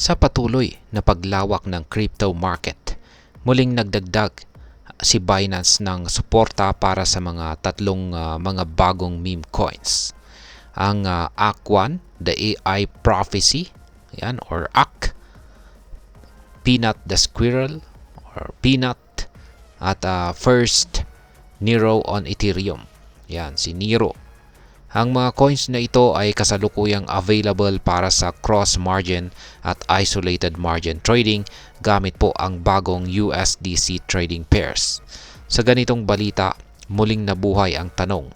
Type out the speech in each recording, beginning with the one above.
Sa patuloy na paglawak ng crypto market, muling nagdagdag si Binance ng suporta para sa mga tatlong mga bagong meme coins. Ang AK1, the AI Prophecy, yan, or AK, Peanut the Squirrel, or Peanut, at First Nero on Ethereum. Yan, si Nero. Ang mga coins na ito ay kasalukuyang available para sa cross-margin at isolated margin trading gamit po ang bagong USDC trading pairs. Sa ganitong balita, muling nabuhay ang tanong,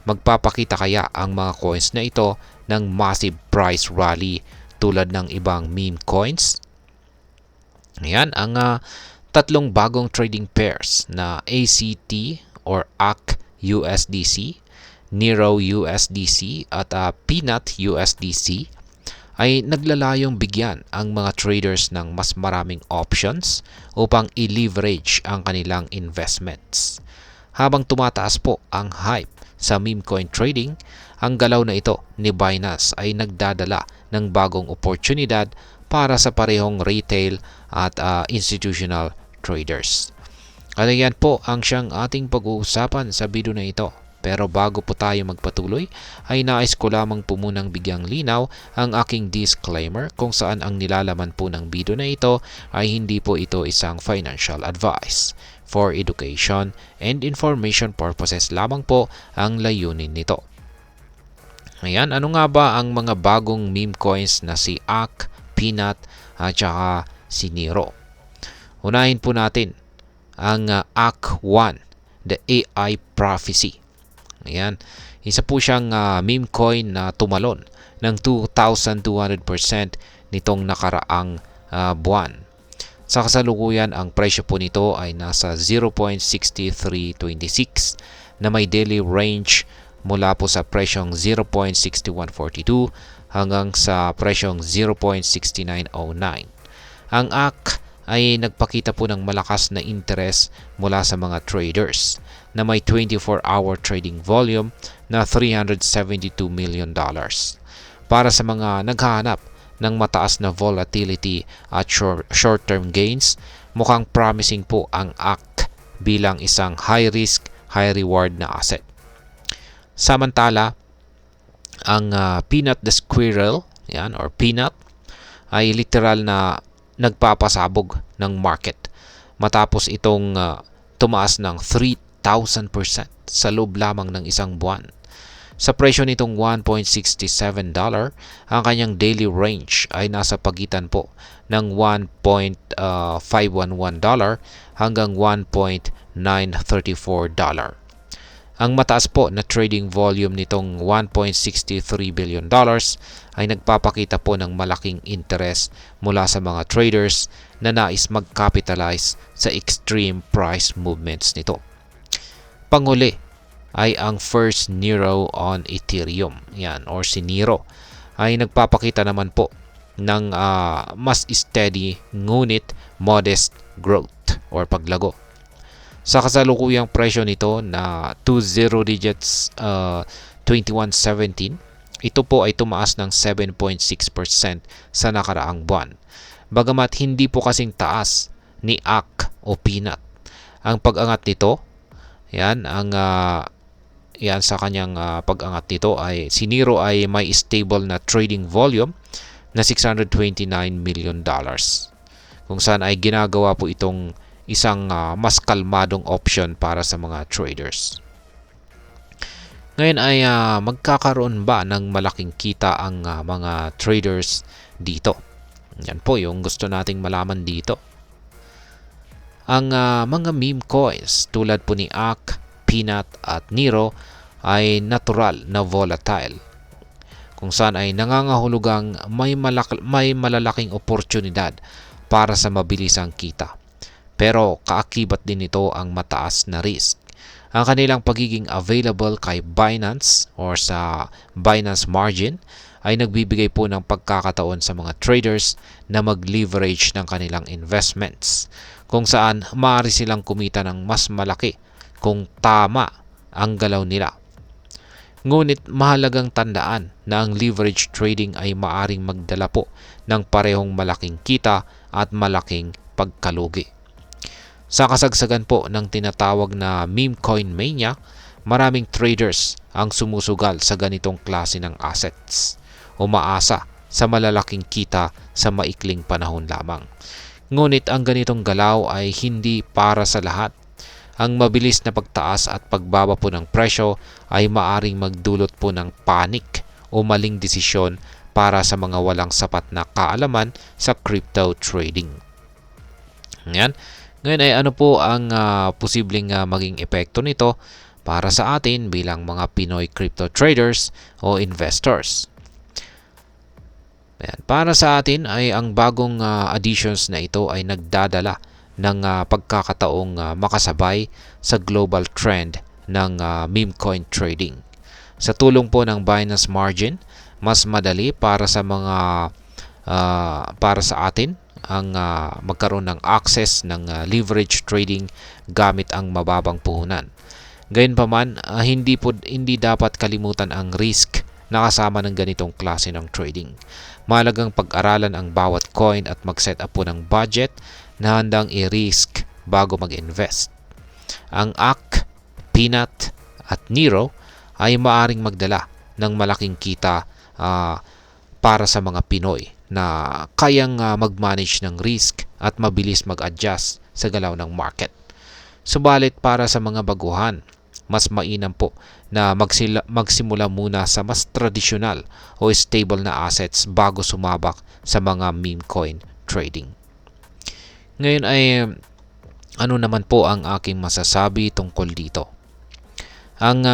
magpapakita kaya ang mga coins na ito ng massive price rally tulad ng ibang meme coins? Ayan, ang tatlong bagong trading pairs na ACT or AK USDC, Nero USDC at Peanut USDC ay naglalayong bigyan ang mga traders ng mas maraming options upang i-leverage ang kanilang investments. Habang tumataas po ang hype sa meme coin trading, ang galaw na ito ni Binance ay nagdadala ng bagong oportunidad para sa parehong retail at institutional traders. At yan po ang siyang ating pag-uusapan sa video na ito. Pero bago po tayo magpatuloy, ay nais ko lamang po munang bigyang linaw ang aking disclaimer kung saan ang nilalaman po ng video na ito ay hindi po ito isang financial advice. For education and information purposes lamang po ang layunin nito. Ayan, ano nga ba ang mga bagong meme coins na si AK, Peanut at saka si Nero? Unahin po natin ang AK1, the AI Prophecy. Ayan, isa po siyang meme coin na tumalon ng 2,200% nitong nakaraang buwan. Sa kasalukuyan, ang presyo po nito ay nasa 0.6326 na may daily range mula po sa presyong 0.6142 hanggang sa presyong 0.6909. Ang AK ay nagpakita po ng malakas na interest mula sa mga traders na may 24-hour trading volume na $372 million. Para sa mga naghahanap ng mataas na volatility at short-term gains, mukhang promising po ang AK bilang isang high-risk, high-reward na asset. Samantala, ang Peanut the Squirrel, yan, or Peanut, ay literal na nagpapasabog ng market matapos itong tumaas ng 3,000% sa loob lamang ng isang buwan. Sa presyo nitong $1.67, ang kanyang daily range ay nasa pagitan po ng $1.511 hanggang $1.934. Ang mataas po na trading volume nitong $1.63 billion ay nagpapakita po ng malaking interest mula sa mga traders na nais mag-capitalize sa extreme price movements nito. Panghuli ay ang First Nero on Ethereum, yan, or si Nero, ay nagpapakita naman po ng mas steady ngunit modest growth or paglago. Sa kasalukuyang presyo nito na 20 digits 2117, ito po ay tumaas ng 7.6% sa nakaraang buwan. Bagamat hindi po kasing taas ni AK o Peanut. Ang pag-angat nito, yan sa kanyang pag-angat nito ay si Nero ay may stable na trading volume na $629 million. Kung saan ay ginagawa po itong isang mas kalmadong option para sa mga traders. Ngayon ay magkakaroon ba ng malaking kita ang mga traders dito? Yan po yung gusto nating malaman dito. Ang mga meme coins tulad po ni AK, Peanut at Nero ay natural na volatile, kung saan ay nangangahulugang may malalaking oportunidad para sa mabilisang kita. Pero kaakibat din ito ang mataas na risk. Ang kanilang pagiging available kay Binance or sa Binance Margin ay nagbibigay po ng pagkakataon sa mga traders na mag-leverage ng kanilang investments, kung saan maaari silang kumita ng mas malaki kung tama ang galaw nila. Ngunit mahalagang tandaan na ang leverage trading ay maaring magdala po ng parehong malaking kita at malaking pagkalugi. Sa kasagsagan po ng tinatawag na meme coin mania, maraming traders ang sumusugal sa ganitong klase ng assets. Umaasa sa malalaking kita sa maikling panahon lamang. Ngunit ang ganitong galaw ay hindi para sa lahat. Ang mabilis na pagtaas at pagbaba po ng presyo ay maaring magdulot po ng panic o maling desisyon para sa mga walang sapat na kaalaman sa crypto trading. Ngayon ay ano po ang posibleng maging epekto nito para sa atin bilang mga Pinoy crypto traders o investors. Ayan. Para sa atin ay ang bagong additions na ito ay nagdadala ng pagkakataong makasabay sa global trend ng meme coin trading. Sa tulong po ng Binance Margin, mas madali para sa atin ang magkaroon ng access ng leverage trading gamit ang mababang puhunan. Gayunpaman, hindi dapat kalimutan ang risk na kasama ng ganitong klase ng trading. Mahalagang pag-aralan ang bawat coin at mag-set up po ng budget na handang i-risk bago mag-invest. Ang AK, Peanut at Nero ay maaring magdala ng malaking kita para sa mga Pinoy na kayang mag-manage ng risk at mabilis mag-adjust sa galaw ng market. Subalit para sa mga baguhan, mas mainam po na magsimula muna sa mas tradisyonal o stable na assets bago sumabak sa mga meme coin trading. Ngayon ay ano naman po ang aking masasabi tungkol dito. Ang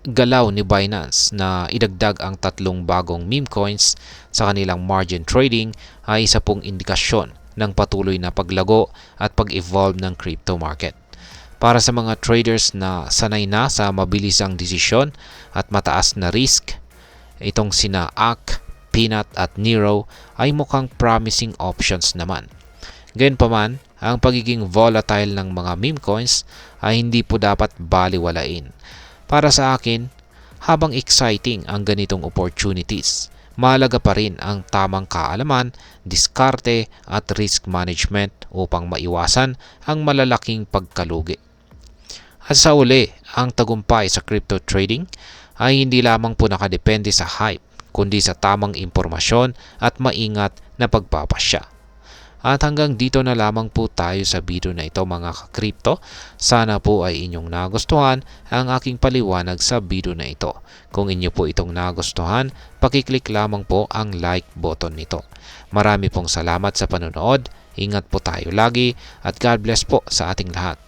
galaw ni Binance na idagdag ang 3 bagong meme coins sa kanilang margin trading ay isa pong indikasyon ng patuloy na paglago at pag-evolve ng crypto market. Para sa mga traders na sanay na sa mabilisang desisyon at mataas na risk, itong sina AK, Peanut at Nero ay mukhang promising options naman. Gayunpaman, ang pagiging volatile ng mga meme coins ay hindi po dapat baliwalain. Para sa akin, habang exciting ang ganitong opportunities, mahalaga pa rin ang tamang kaalaman, diskarte at risk management upang maiwasan ang malalaking pagkalugi. At sa uli, ang tagumpay sa crypto trading ay hindi lamang po nakadepende sa hype, kundi sa tamang impormasyon at maingat na pagpapasya. At hanggang dito na lamang po tayo sa video na ito mga ka-crypto. Sana po ay inyong nagustuhan ang aking paliwanag sa video na ito. Kung inyo po itong nagustuhan, pakiclick lamang po ang like button nito. Marami pong salamat sa panonood. Ingat po tayo lagi at God bless po sa ating lahat.